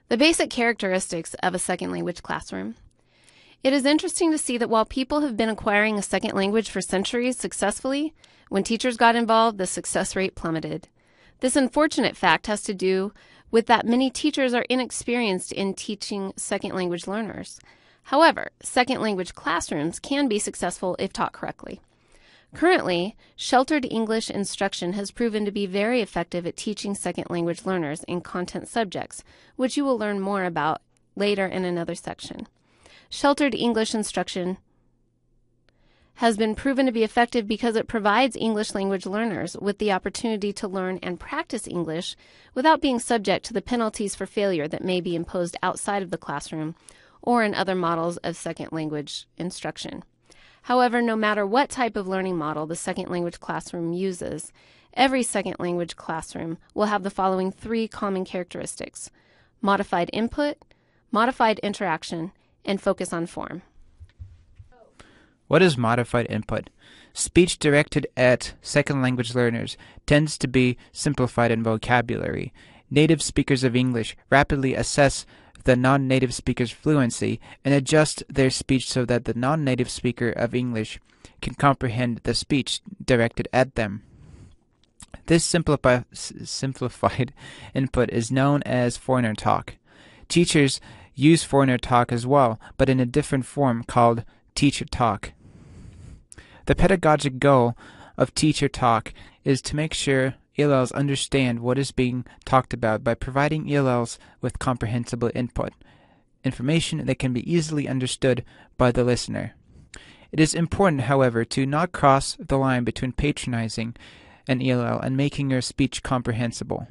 The basic characteristics of a second language classroom. It is interesting to see that while people have been acquiring a second language for centuries successfully, when teachers got involved, the success rate plummeted. This unfortunate fact has to do with that many teachers are inexperienced in teaching second language learners. However, second language classrooms can be successful if taught correctly. Currently, sheltered English instruction has proven to be very effective at teaching second language learners in content subjects, which you will learn more about later in another section. Sheltered English instruction has been proven to be effective because it provides English language learners with the opportunity to learn and practice English without being subject to the penalties for failure that may be imposed outside of the classroom or in other models of second language instruction. However, no matter what type of learning model the second language classroom uses, every second language classroom will have the following three common characteristics: modified input, modified interaction, and focus on form. What is modified input? Speech directed at second language learners tends to be simplified in vocabulary. Native speakers of English rapidly assess the non-native speaker's fluency and adjust their speech so that the non-native speaker of English can comprehend the speech directed at them. This simplified input is known as foreigner talk. Teachers use foreigner talk as well, but in a different form called teacher talk. The pedagogic goal of teacher talk is to make sure ELLs understand what is being talked about by providing ELLs with comprehensible input, information that can be easily understood by the listener. It is important, however, to not cross the line between patronizing an ELL and making your speech comprehensible.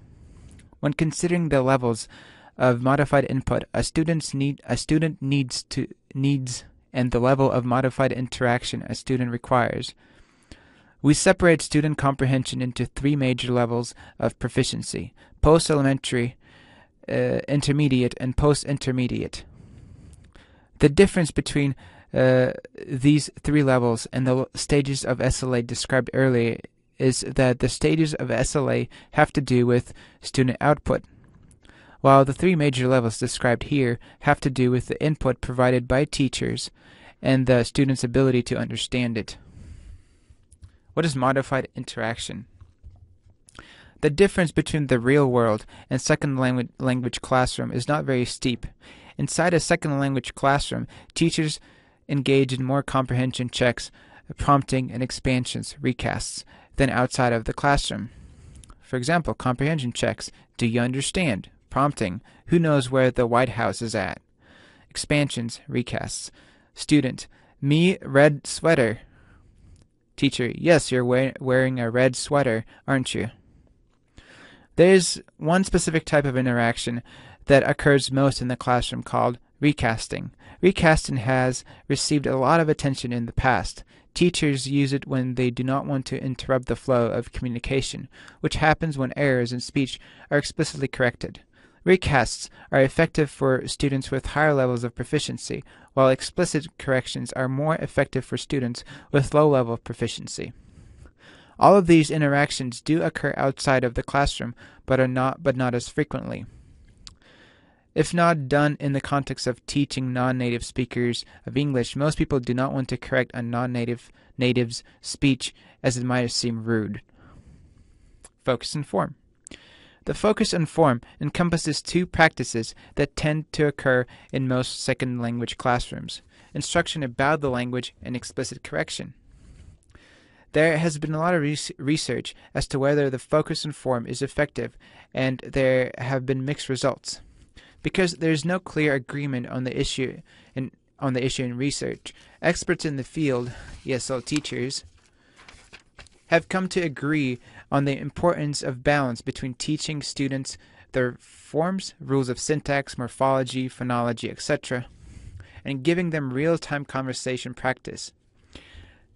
When considering the levels of modified input a student needs and the level of modified interaction a student requires, we separate student comprehension into three major levels of proficiency: post-elementary, intermediate, and post-intermediate. The difference between these three levels and the stages of SLA described earlier is that the stages of SLA have to do with student output, while the three major levels described here have to do with the input provided by teachers and the student's ability to understand it. What is modified interaction? The difference between the real world and second language classroom is not very steep. Inside a second language classroom, teachers engage in more comprehension checks, prompting, and expansions, recasts, than outside of the classroom. For example, comprehension checks: do you understand? Prompting: who knows where the White House is at? Expansions, recasts: student: me, red sweater. Teacher: yes, you're wearing a red sweater, aren't you? There's one specific type of interaction that occurs most in the classroom called recasting. Recasting has received a lot of attention in the past. Teachers use it when they do not want to interrupt the flow of communication, which happens when errors in speech are explicitly corrected. Recasts are effective for students with higher levels of proficiency, while explicit corrections are more effective for students with low level of proficiency. All of these interactions do occur outside of the classroom, but not as frequently. If not done in the context of teaching non-native speakers of English, most people do not want to correct a native's speech, as it might seem rude. Focus and form. The focus and form encompasses two practices that tend to occur in most second language classrooms: instruction about the language and explicit correction. There has been a lot of research as to whether the focus and form is effective, and there have been mixed results. Because there is no clear agreement on the issue in research, experts in the field, ESL teachers, have come to agree on the importance of balance between teaching students their forms, rules of syntax, morphology, phonology, etc., and giving them real-time conversation practice.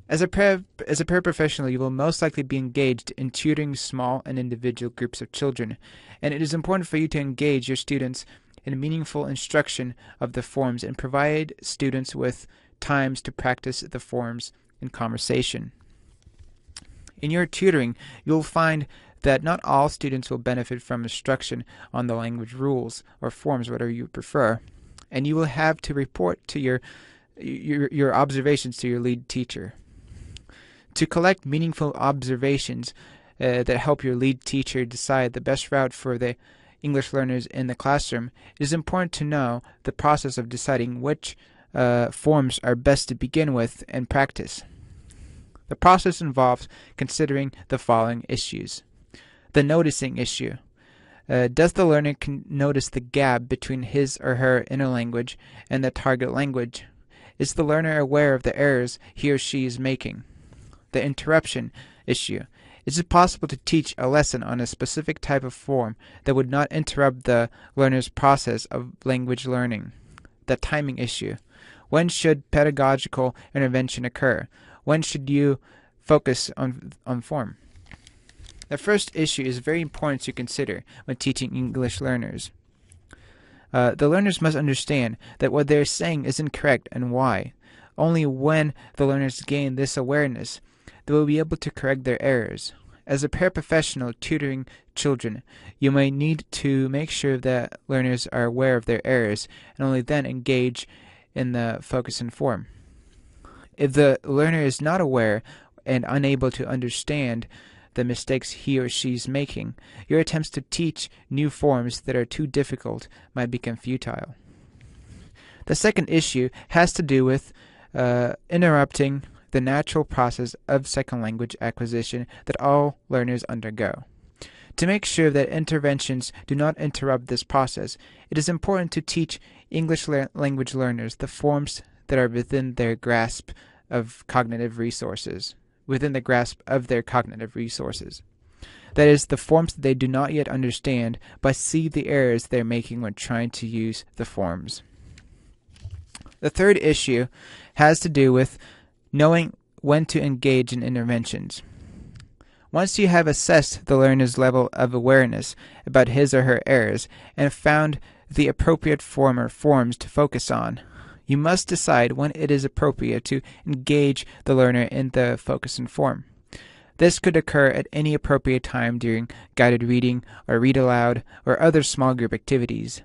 As a paraprofessional, you will most likely be engaged in tutoring small and individual groups of children, and it is important for you to engage your students in meaningful instruction of the forms and provide students with times to practice the forms in conversation. In your tutoring, you'll find that not all students will benefit from instruction on the language rules or forms, whatever you prefer, and you will have to report to your observations to your lead teacher. To collect meaningful observations that help your lead teacher decide the best route for the English learners in the classroom, it is important to know the process of deciding which forms are best to begin with and practice. The process involves considering the following issues. The noticing issue. Does the learner notice the gap between his or her inner language and the target language? Is the learner aware of the errors he or she is making? The interruption issue. Is it possible to teach a lesson on a specific type of form that would not interrupt the learner's process of language learning? The timing issue. When should pedagogical intervention occur? When should you focus on form? The first issue is very important to consider when teaching English learners. The learners must understand that what they're saying is incorrect and why. Only when the learners gain this awareness, they will be able to correct their errors. As a paraprofessional tutoring children, you may need to make sure that learners are aware of their errors and only then engage in the focus and form. If the learner is not aware and unable to understand the mistakes he or she is making, your attempts to teach new forms that are too difficult might become futile. The second issue has to do with interrupting the natural process of second language acquisition that all learners undergo. To make sure that interventions do not interrupt this process, it is important to teach English language learners the forms that are within their grasp of cognitive resources. That is, the forms that they do not yet understand, but see the errors they're making when trying to use the forms. The third issue has to do with knowing when to engage in interventions. Once you have assessed the learner's level of awareness about his or her errors and found the appropriate form or forms to focus on, you must decide when it is appropriate to engage the learner in the focus and form. This could occur at any appropriate time during guided reading or read aloud or other small group activities.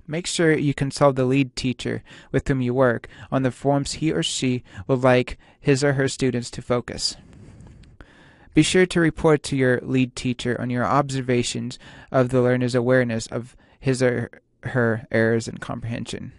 Make sure you consult the lead teacher with whom you work on the forms he or she would like his or her students to focus. Be sure to report to your lead teacher on your observations of the learner's awareness of his or her errors and comprehension.